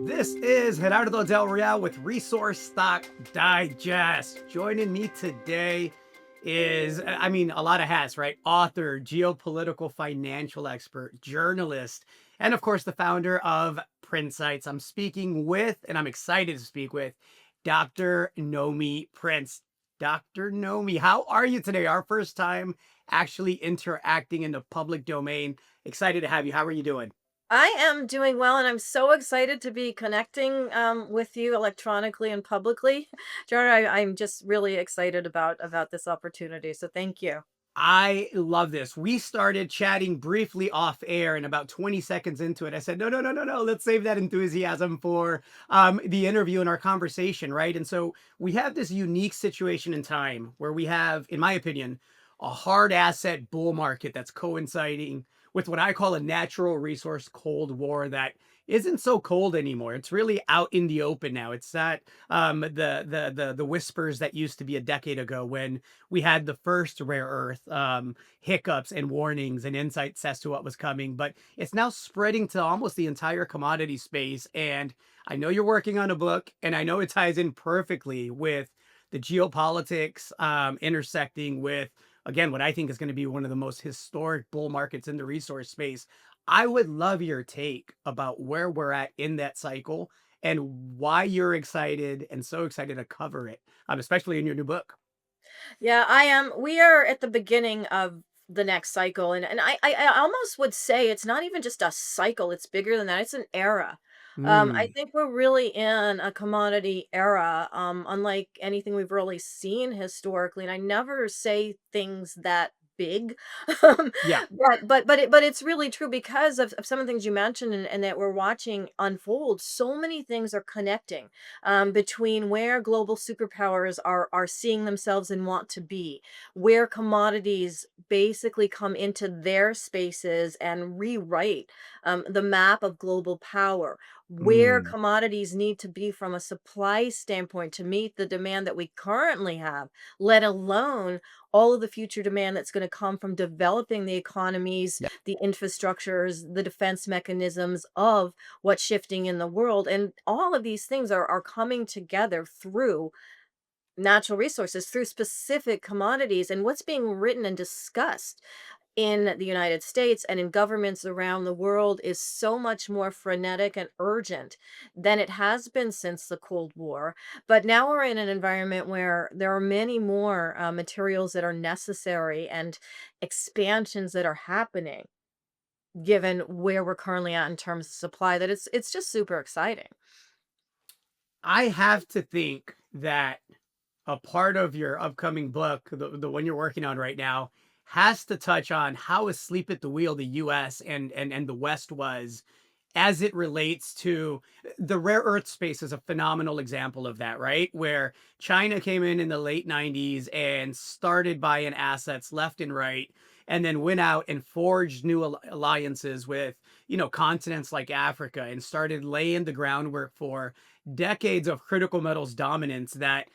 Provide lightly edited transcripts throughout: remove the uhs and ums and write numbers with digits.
This is Gerardo Del Real with Resource Stock Digest. Joining me today is, a lot of hats, right? Author, geopolitical financial expert, journalist, and of course, the founder of Prinsights. I'm speaking with, and I'm excited to speak with, Dr. Nomi Prince. Dr. Nomi, how are you today? Our first time actually interacting in the public domain. Excited to have you. How are you doing? I am doing well, and I'm so excited to be connecting with you electronically and publicly. Jared, I'm just really excited about this opportunity. So thank you. I love this. We started chatting briefly off air, and about 20 seconds into it, I said, no, no, no, no, no. Let's save that enthusiasm for the interview and our conversation, right? And so we have this unique situation in time where we have, in my opinion, a hard asset bull market that's coinciding with what I call a natural resource cold war that isn't so cold anymore. It's really out in the open now. It's not the whispers that used to be a decade ago when we had the first rare earth hiccups and warnings and insights as to what was coming, but it's now spreading to almost the entire commodity space. And I know you're working on a book, and I know it ties in perfectly with the geopolitics intersecting with, again, what I think is going to be one of the most historic bull markets in the resource space. I would love your take about where we're at in that cycle and why you're excited and so excited to cover it, especially in your new book. Yeah, I am. We are at the beginning of the next cycle, and I almost would say it's not even just a cycle; it's bigger than that. It's an era. I Mm, think we're really in a commodity era, unlike anything we've really seen historically. And I never say things that big, yeah. but it's really true because of some of the things you mentioned and that we're watching unfold. So many things are connecting between where global superpowers are seeing themselves and want to be, where commodities basically come into their spaces and rewrite the map of global power, where Mm, commodities need to be from a supply standpoint to meet the demand that we currently have, let alone all of the future demand that's going to come from developing the economies, yeah. the infrastructures, the defense mechanisms of what's shifting in the world. And all of these things are coming together through natural resources, through specific commodities. And what's being written and discussed in the United States and in governments around the world is so much more frenetic and urgent than it has been since the Cold War. But now we're in an environment where there are many more materials that are necessary and expansions that are happening given where we're currently at in terms of supply, that it's just super exciting. I have to think that a part of your upcoming book, the one you're working on right now, has to touch on how asleep at the wheel the US and the West was as it relates to the rare earth space is a phenomenal example of that, right? Where China came in the late 90s and started buying assets left and right, and then went out and forged new alliances with, continents like Africa and started laying the groundwork for decades of critical metals dominance that,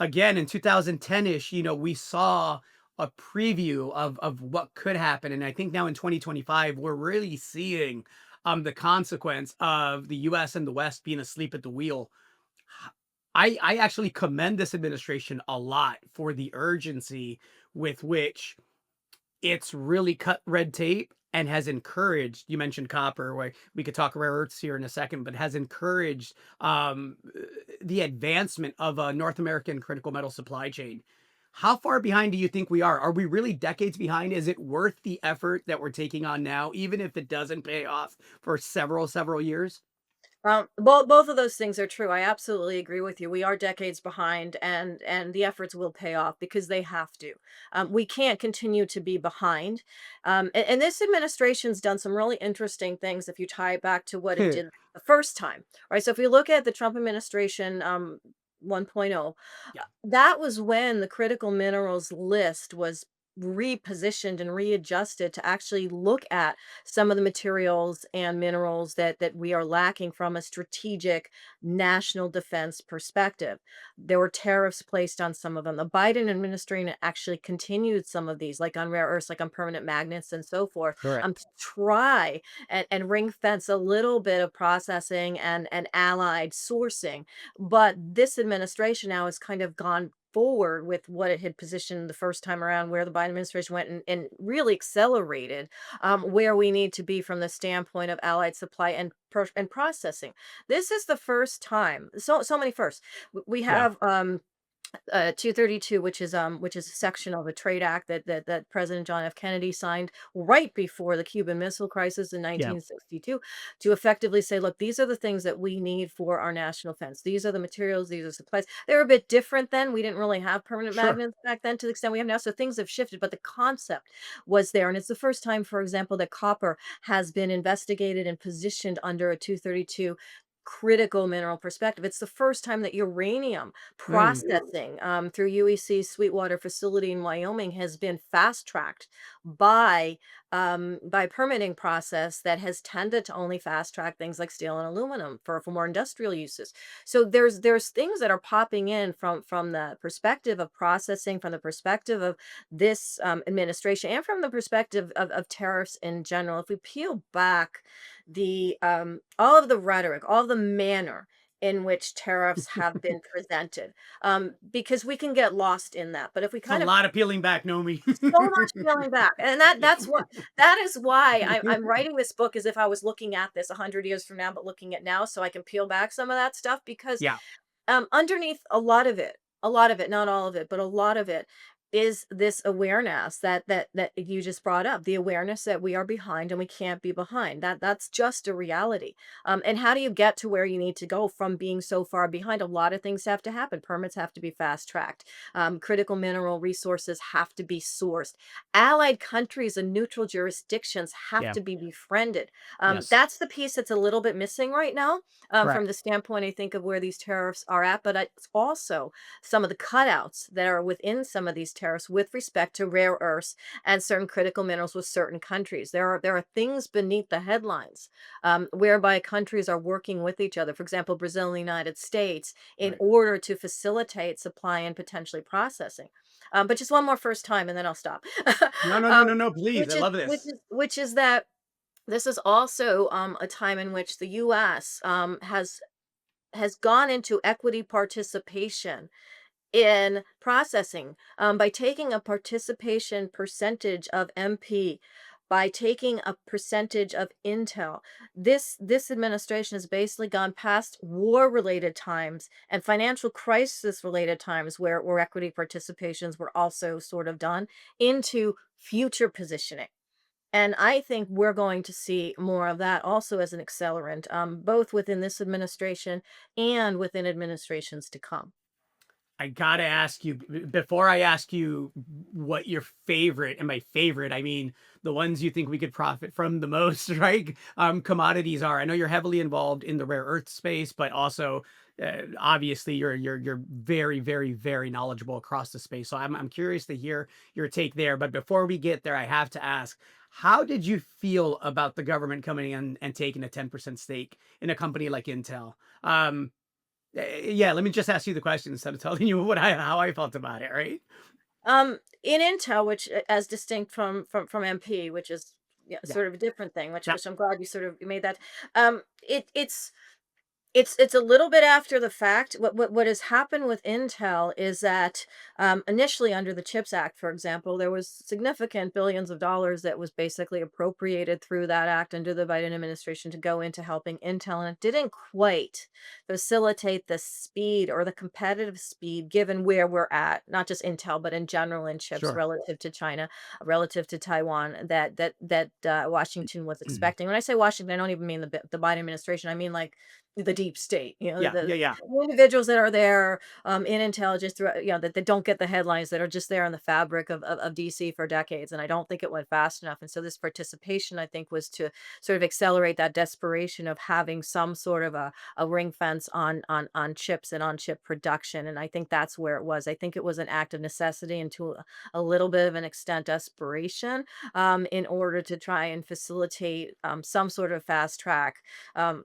again, in 2010-ish, we saw a preview of what could happen. And I think now in 2025, we're really seeing the consequence of the US and the West being asleep at the wheel. I actually commend this administration a lot for the urgency with which it's really cut red tape and has encouraged, you mentioned copper, where we could talk rare earths here in a second, but has encouraged the advancement of a North American critical metal supply chain. How far behind do you think we are? Are we really decades behind? Is it worth the effort that we're taking on now, even if it doesn't pay off for several years? Both of those things are true. I absolutely agree with you. We are decades behind, and the efforts will pay off because they have to. We can't continue to be behind. And this administration's done some really interesting things if you tie it back to what it did the first time, right? So if you look at the Trump administration 1.0, Yeah. that was when the critical minerals list was repositioned and readjusted to actually look at some of the materials and minerals that we are lacking from a strategic national defense perspective. There were tariffs placed on some of them. The Biden administration actually continued some of these, like on rare earths, like on permanent magnets and so forth, to Correct. try and ring fence a little bit of processing and allied sourcing. But this administration now has kind of gone forward with what it had positioned the first time around, where the Biden administration went and really accelerated where we need to be from the standpoint of allied supply and and processing. This is the first time. So many firsts. We Yeah. have 232, which is a section of a trade act that President John F. Kennedy signed right before the Cuban Missile Crisis in Yeah. 1962 to effectively say, look, these are the things that we need for our national defense. These are the materials, these are supplies. They were a bit different then. We didn't really have permanent Sure. magnets back then to the extent we have now. So things have shifted, but the concept was there. And it's the first time, for example, that copper has been investigated and positioned under a 232 critical mineral perspective. It's the first time that uranium Mm. processing through UEC's Sweetwater facility in Wyoming has been fast tracked by permitting process that has tended to only fast track things like steel and aluminum for more industrial uses. So there's things that are popping in from the perspective of processing, from the perspective of this administration, and from the perspective of tariffs in general. If we peel back the all of the rhetoric, all of the manner in which tariffs have been presented, because we can get lost in that. But if we It's a kind of lot of peeling back, Nomi. so much feeling back, and that is why I'm writing this book as if I was looking at this 100 years from now, but looking at now, so I can peel back some of that stuff because Yeah. underneath a lot of it, not all of it, but a lot of it is this awareness that you just brought up, the awareness that we are behind and we can't be behind. That's just a reality. And how do you get to where you need to go from being so far behind? A lot of things have to happen. Permits have to be fast tracked. Critical mineral resources have to be sourced. Allied countries and neutral jurisdictions have Yeah. to be befriended. Yes. That's the piece that's a little bit missing right now from Correct. the standpoint, I think, of where these tariffs are at, but it's also some of the cutouts that are within some of these tariffs with respect to rare earths and certain critical minerals with certain countries. There are things beneath the headlines whereby countries are working with each other. For example, Brazil and the United States in Right. order to facilitate supply and potentially processing. But just one more first time, and then I'll stop. No, no, no, um, no, no, please. I love this. which is that this is also a time in which the U.S. Has gone into equity participation in processing by taking a participation percentage of MP, by taking a percentage of Intel. This administration has basically gone past war related times and financial crisis related times where equity participations were also sort of done into future positioning. And I think we're going to see more of that also as an accelerant, both within this administration and within administrations to come. I gotta ask you before I ask you what your favorite, and by favorite, I mean the ones you think we could profit from the most, right? Commodities are. I know you're heavily involved in the rare earth space, but also obviously you're very, very, very knowledgeable across the space. So I'm curious to hear your take there. But before we get there, I have to ask, how did you feel about the government coming in and taking a 10% stake in a company like Intel? Yeah, let me just ask you the question instead of telling you what I how I felt about it, right? In Intel, which as distinct from MP, which is, yeah, Yeah, sort of a different thing, yeah, which I'm glad you sort of made that. It's a little bit after the fact. What has happened with Intel is that, initially under the CHIPS Act, for example, there was significant billions of dollars that was basically appropriated through that act under the Biden administration to go into helping Intel, and it didn't quite facilitate the speed or the competitive speed given where we're at, not just Intel, but in general in chips sure. relative to China, relative to Taiwan, that Washington was expecting. When I say Washington, I don't even mean the Biden administration. I mean like the deep state, Yeah, the yeah, yeah. individuals that are there in intelligence throughout, that don't get the headlines, that are just there in the fabric of DC for decades. And I don't think it went fast enough. And so this participation, I think, was to sort of accelerate that desperation of having some sort of a ring fence on chips and on chip production. And I think that's where it was. I think it was an act of necessity and to a little bit of an extent desperation, in order to try and facilitate some sort of fast track,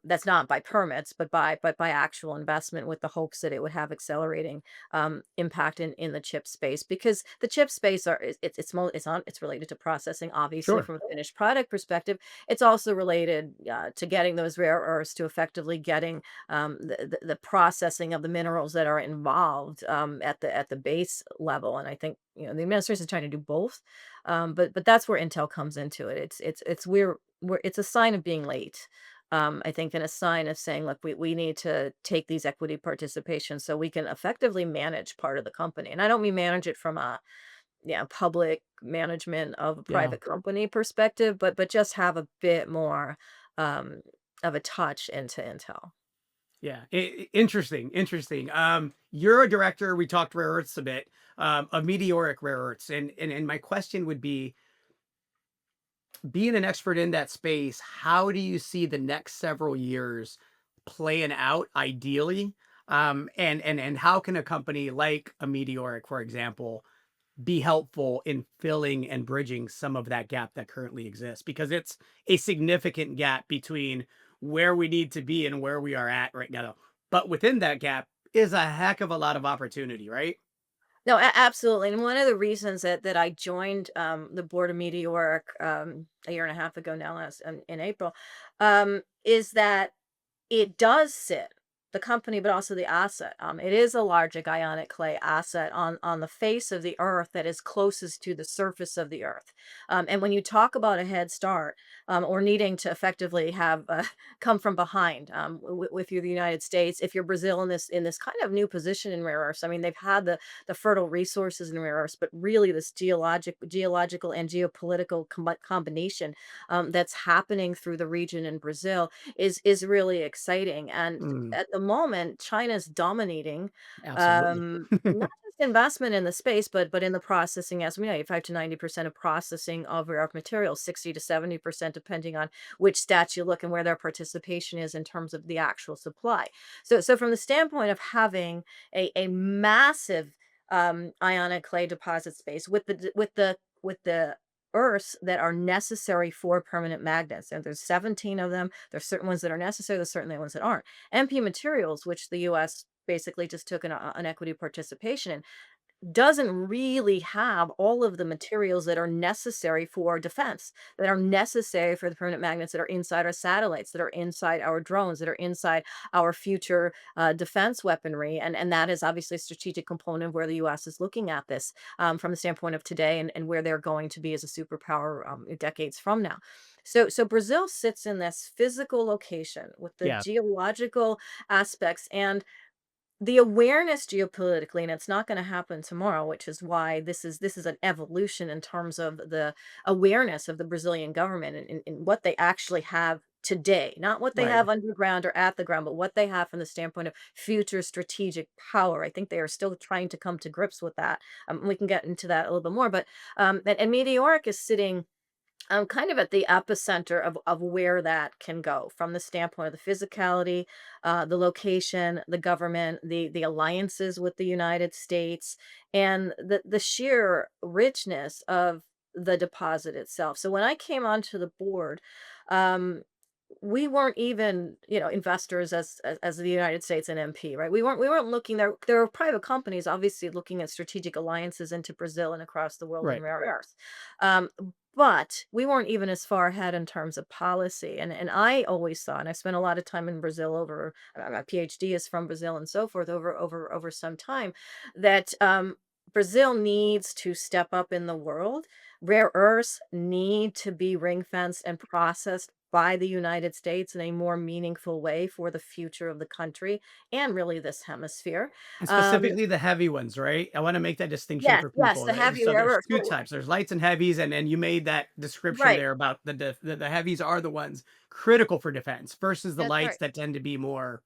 that's not by permits, but by actual investment, with the hopes that it would have accelerating impact in the chip space, because the chip space it's related to processing, obviously, Sure. from a finished product perspective. It's also related to getting those rare earths, to effectively getting the processing of the minerals that are involved at the base level. And I think the administration is trying to do both, but that's where Intel comes into it. It's it's a sign of being late. I think, and a sign of saying, look, we need to take these equity participations so we can effectively manage part of the company. And I don't mean manage it from a public management of a Yeah. private company perspective, but just have a bit more um, of a touch into Intel. Yeah. Interesting. Interesting. You're a director. We talked rare earths a bit, of meteoric rare earths. And my question would be, being an expert in that space, how do you see the next several years playing out ideally? And how can a company like a Meteoric, for example, be helpful in filling and bridging some of that gap that currently exists? Because it's a significant gap between where we need to be and where we are at right now. But within that gap is a heck of a lot of opportunity, right? No, absolutely. And one of the reasons that I joined the board of Meteoric a year and a half ago now, last in April, is that it does sit, the company, but also the asset. It is a large ionic clay asset on the face of the earth that is closest to the surface of the earth. And when you talk about a head start, or needing to effectively have come from behind, if you're the United States, if you're Brazil in this kind of new position in rare earths. I mean, they've had the fertile resources in rare earths, but really this geological and geopolitical combination that's happening through the region in Brazil is really exciting. And Mm, at the moment, China's dominating, absolutely. not just investment in the space, but in the processing, as we know, 85 to 90% of processing of rare earth materials, 60 to 70%, depending on which stats you look and where their participation is in terms of the actual supply. So from the standpoint of having a massive ionic clay deposit space with the earths that are necessary for permanent magnets. And there's 17 of them. There's certain ones that are necessary. There's certainly ones that aren't. MP Materials, which the US basically just took an equity participation in, doesn't really have all of the materials that are necessary for defense, that are necessary for the permanent magnets that are inside our satellites, that are inside our drones, that are inside our future defense weaponry. And that is obviously a strategic component of where the US is looking at this, from the standpoint of today, and where they're going to be as a superpower decades from now. So Brazil sits in this physical location with the Yeah. geological aspects and the awareness geopolitically, and it's not going to happen tomorrow, which is why this is an evolution in terms of the awareness of the Brazilian government, and what they actually have today, not what they Right. have underground or at the ground, but what they have from the standpoint of future strategic power. I think they are still trying to come to grips with that. We can get into that a little bit more, but and Meteoric is sitting kind of at the epicenter of where that can go, from the standpoint of the physicality, the location, the government, the alliances with the United States, and the sheer richness of the deposit itself. So when I came onto the board, um, we weren't even, investors as the United States and MP, right? We weren't looking there. There were private companies obviously looking at strategic alliances into Brazil and across the world in Right. rare earths. Um, but we weren't even as far ahead in terms of policy. And I always saw, and I spent a lot of time in Brazil over, my PhD is from Brazil and so forth, over some time, that Brazil needs to step up in the world. Rare earths need to be ring fenced and processed by the United States in a more meaningful way for the future of the country and really this hemisphere. And Um, specifically the heavy ones, right? I wanna make that distinction yes, for yes, people. the heavy So rare there's earths. 2 types. There's lights and heavies, and you made that description Right. there about the heavies are the ones critical for defense versus the That's lights right. that tend to be more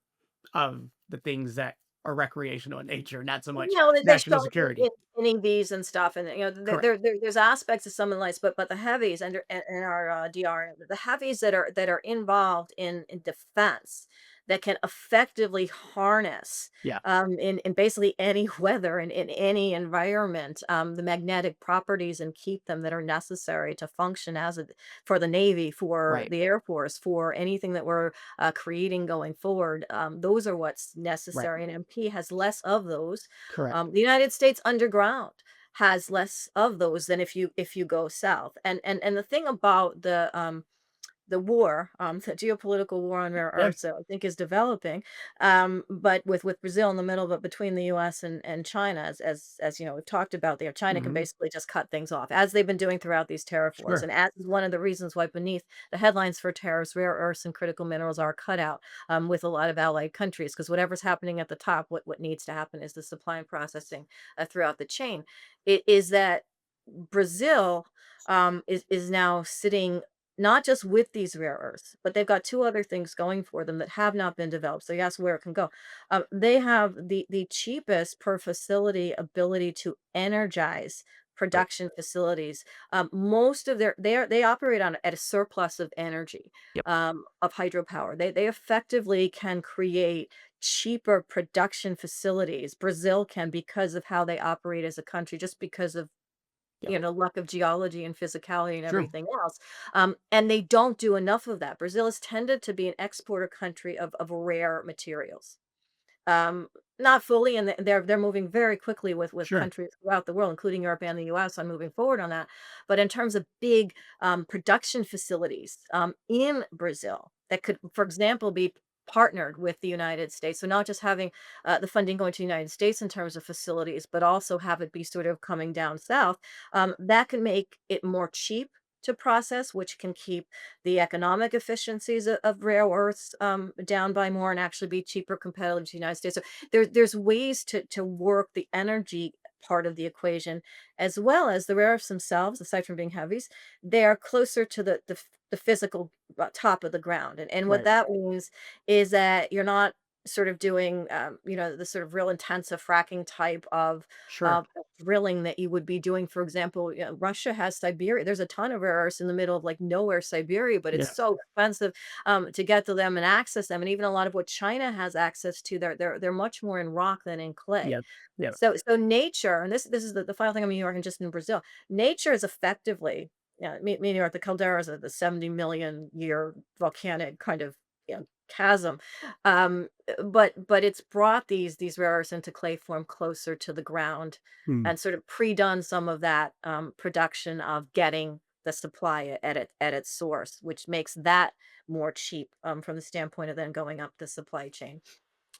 of the things that are recreational in nature, not so much They national show it security. in EVs and stuff, and, Correct. there's aspects of some of the lights, but the heavies and in our, DR, the heavies that are involved in defense, that can effectively harness, Yeah, in basically any weather and in any environment, the magnetic properties and keep them that are necessary to function as a for the Navy, for right, the Air Force, for anything that we're creating going forward. Those are what's right. necessary, and MP has less of those. Correct. The United States underground has less of those than if you go south. And the thing about the war, the geopolitical war on rare Yeah, earths that I think is developing, but with Brazil in the middle, but between the U.S. and China, as you know, we've talked about there, China can mhm, basically just cut things off, as they've been doing throughout these tariff wars, sure, and as is one of the reasons why beneath the headlines for tariffs, rare earths and critical minerals are cut out, with a lot of allied countries, because whatever's happening at the top, what needs to happen is the supply and processing throughout the chain. It is that Brazil is now sitting not just with these rare earths, but they've got two other things going for them that have not been developed. So you ask where it can go. They have the cheapest per facility ability to energize right, production facilities. Most of they operate on at a surplus of energy, yep, of hydropower. They effectively can create cheaper production facilities. Brazil can, because of how they operate as a country, just because of yep, luck of geology and physicality and true, everything else. And they don't do enough of that. Brazil has tended to be an exporter country of rare materials. Um, Not fully, and they're moving very quickly with sure, countries throughout the world, including Europe and the US, on moving forward on that. But in terms of big production facilities in Brazil that could, for example, be partnered with the United States. So not just having the funding going to the United States in terms of facilities, but also have it be sort of coming down south. That can make it more cheap to process, which can keep the economic efficiencies of rare earths down by more and actually be cheaper competitive to the United States. So there's ways to work the energy part of the equation, as well as the rare earths themselves, aside from being heavies, they are closer to the physical top of the ground. And what right, that means is that you're not sort of doing the sort of real intensive fracking type sure, of drilling that you would be doing. For example, Russia has Siberia. There's a ton of rare earths in the middle of like nowhere, Siberia, but it's yeah, so expensive to get to them and access them. And even a lot of what China has access to, they're much more in rock than in clay. yep, yep, So nature, and this is the final thing I'm York and just in Brazil. Nature is effectively, yeah, meaning the calderas are the 70 million year volcanic kind of, chasm. But it's brought these rare earths into clay form closer to the ground, hmm. and sort of pre-done some of that production of getting the supply at its source, which makes that more cheap from the standpoint of then going up the supply chain.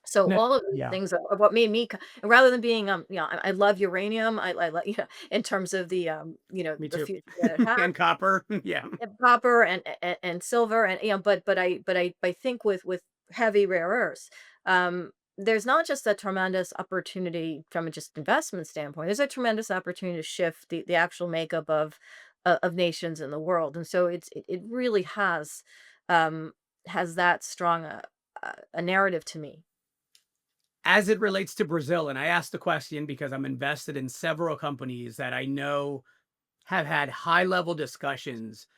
So No, all of these yeah, things are what made me rather than being, I love uranium. I like, in terms of the, me the too, future that it has, and copper, yeah, and copper and silver, and but I think with heavy rare earths, there's not just a tremendous opportunity from a just investment standpoint. There's a tremendous opportunity to shift the actual makeup of nations in the world, and so it really um has that strong a narrative to me. as it relates to Brazil, and I asked the question because I'm invested in several companies that I know have had high level discussions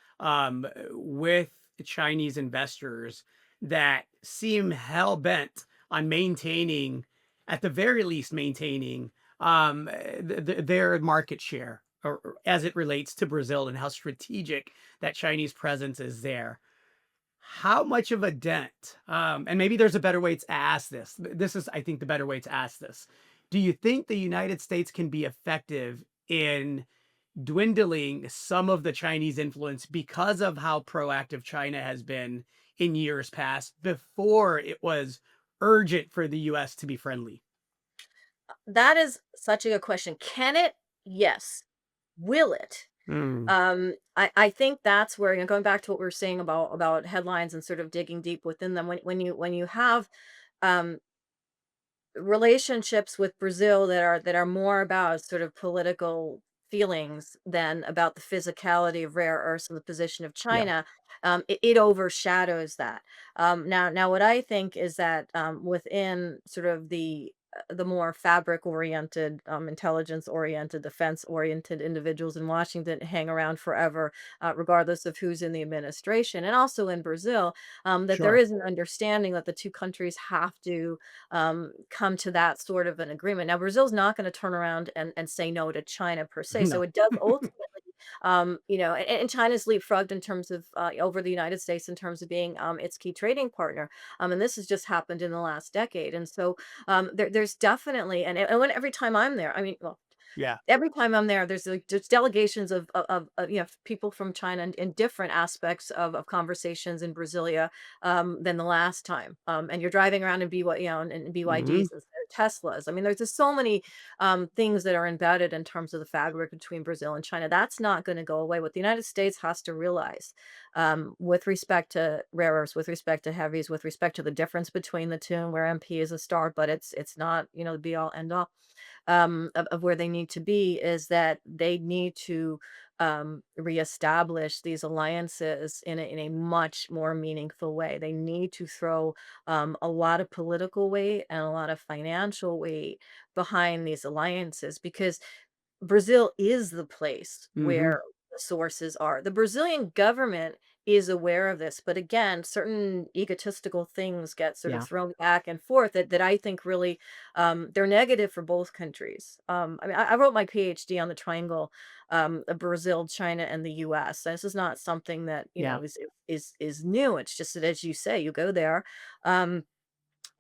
with Chinese investors that seem hell bent on maintaining, at the very least, maintaining their market share or as it relates to Brazil and how strategic that Chinese presence is there. How much of a dent, and maybe there's a better way to ask this. This is, I think, the better way to ask this. Do you think the United States can be effective in dwindling some of the Chinese influence because of how proactive China has been in years past before it was urgent for the US to be friendly? That is such a good question. Can it? Yes. Will it? Mm. I think that's where, going back to what we were saying about headlines and sort of digging deep within them. When you have um, relationships with Brazil that are more about sort of political feelings than about the physicality of rare earths and the position of Yeah. China, it overshadows that. Now, what I think is that within sort of the more fabric-oriented, intelligence-oriented, defense-oriented individuals in Washington hang around forever, regardless of who's in the administration, and also in Brazil, that there Sure. is an understanding that the two countries have to come to that sort of an agreement. Now, Brazil's not going to turn around and say no to China per se. So No. it does ultimately, and China's leapfrogged in terms of over the United States in terms of being its key trading partner. And this has just happened in the last decade. And so there's definitely, every time I'm there, I mean, well, Yeah. every time I'm there, there's like there's delegations of people from China in different aspects of conversations in Brasilia than the last time. And you're driving around in in Mhm. BYDs instead of Teslas. I mean, there's just so many things that are embedded in terms of the fabric between Brazil and China. That's not going to go away. What the United States has to realize, with respect to rare earths, with respect to heavies, with respect to the difference between the two, and where MP is a star, but it's not the be all end all of where they need to be, is that they need to reestablish these alliances in a much more meaningful way. They need to throw a lot of political weight and a lot of financial weight behind these alliances, because Brazil is the place Mhm. where the sources are. The Brazilian government is aware of this, but again, certain egotistical things get sort of Yeah. thrown back and forth that I think really they're negative for both countries. I mean, I wrote my PhD on the triangle of Brazil, China, and the U.S. This is not something that Yeah. is new. It's just that, as you say, you go there. Um,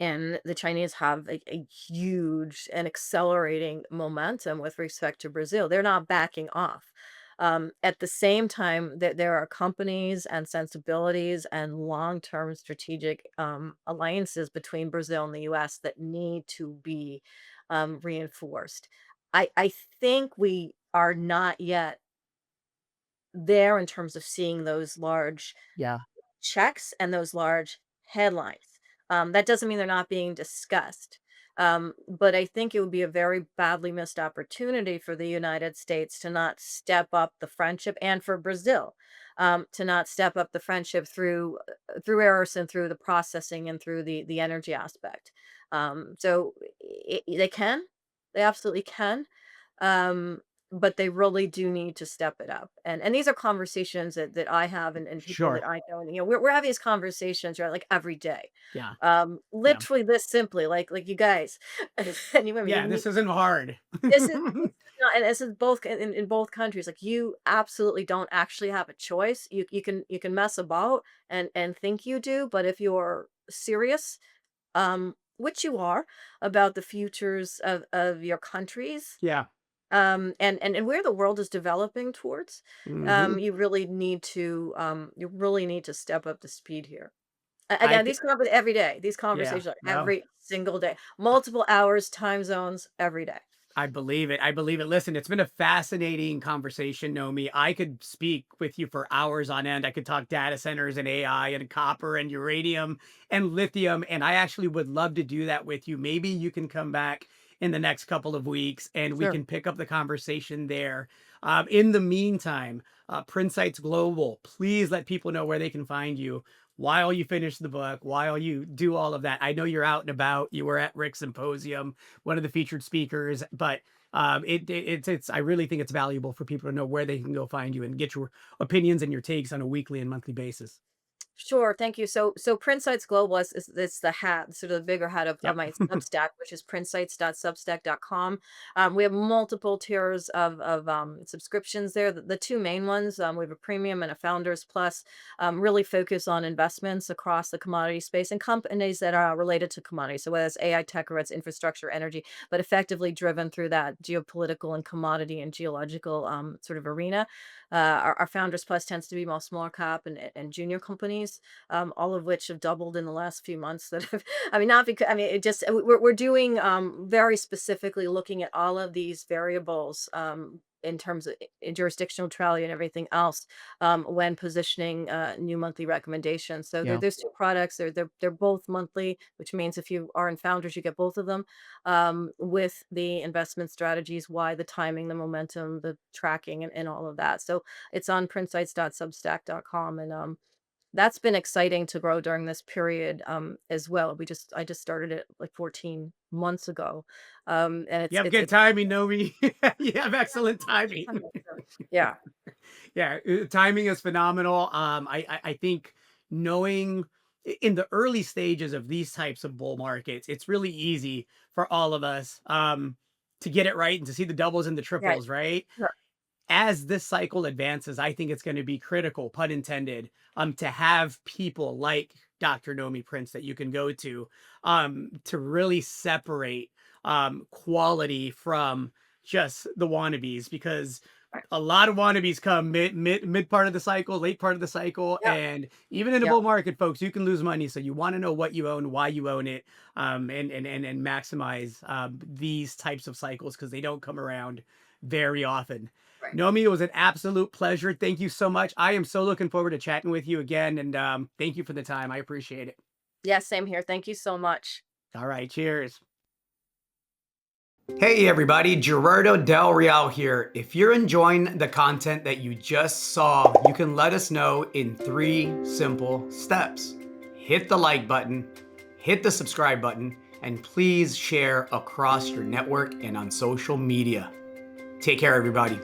and the Chinese have a huge and accelerating momentum with respect to Brazil. They're not backing off. At the same time, that there are companies and sensibilities and long-term strategic alliances between Brazil and the U.S. that need to be reinforced. I think we are not yet there in terms of seeing those large Yeah. checks and those large headlines. That doesn't mean they're not being discussed. But I think it would be a very badly missed opportunity for the United States to not step up the friendship, and for Brazil to not step up the friendship through Eros and through the processing and through the energy aspect. So they can, they absolutely can. Um, but they really do need to step it up. And these are conversations that I have, and people Sure. that I know, and we're having these conversations, right, like every day. Yeah. Yeah. Literally this simply, like you guys, and you women, Yeah, this isn't hard. this is not, and this is both in both countries. Like, you absolutely don't actually have a choice. You can mess about and think you do, but if you're serious, which you are, about the futures of your countries, Yeah. and where the world is developing towards, Mhm. you really need to step up the speed here. I Again, thi these Yeah. conversations are No. every single day, multiple hours, time zones, every day. I believe it. I believe it. Listen, it's been a fascinating conversation, Nomi. I could speak with you for hours on end. I could talk data centers and AI and copper and uranium and lithium. And I actually would love to do that with you. Maybe you can come back in the next couple of weeks and we Sure. can pick up the conversation there. In the meantime, Prinsights Global, please let people know where they can find you while you finish the book, while you do all of that. I know you're out and about. You were at Rick's Symposium, one of the featured speakers, but it's I really think it's valuable for people to know where they can go find you and get your opinions and your takes on a weekly and monthly basis. Sure, thank you. So Prinsights Global is the hat, sort of the bigger hat of Yep. my Substack, which is prinsights.substack.com. We have multiple tiers of subscriptions there. The two main ones, we have a premium and a founders plus, really focus on investments across the commodity space and companies that are related to commodities. So whether it's AI tech or it's infrastructure, energy, but effectively driven through that geopolitical and commodity and geological sort of arena. Our Founders Plus tends to be more small cap and junior companies, all of which have doubled in the last few months. That have, I mean, not because, I mean, it just we're doing very specifically looking at all of these variables. in terms of jurisdictional neutrality and everything else, when positioning new monthly recommendations. So Yeah. there's two products. They're both monthly, which means if you are in Founders, you get both of them, with the investment strategies, why, the timing, the momentum, the tracking, and all of that. So it's on prinsights.substack.com, and that's been exciting to grow during this period, as well. I just started it like 14 months ago, and You have good it's timing, Nomi. You have excellent timing. yeah, Yeah, timing is phenomenal. I think knowing in the early stages of these types of bull markets, it's really easy for all of us to get it right and to see the doubles and the yeah, triples, right? sure, As this cycle advances, I think it's going to be critical, pun intended, to have people like Dr. Nomi Prince that you can go to really separate quality from just the wannabes, because right, a lot of wannabes come mid part of the cycle, late part of the cycle, yep, and even in a yep, bull market, folks, you can lose money. So you want to know what you own, why you own it, and maximize these types of cycles because they don't come around very often. right. Nomi, it was an absolute pleasure. Thank you so much. I am so looking forward to chatting with you again, and thank you for the time. I appreciate it. Yeah, same here. Thank you so much. All right, cheers. Hey everybody, Gerardo Del Real here. If you're enjoying the content that you just saw, you can let us know in 3 simple steps. Hit the like button, hit the subscribe button, and please share across your network and on social media. Take care, everybody.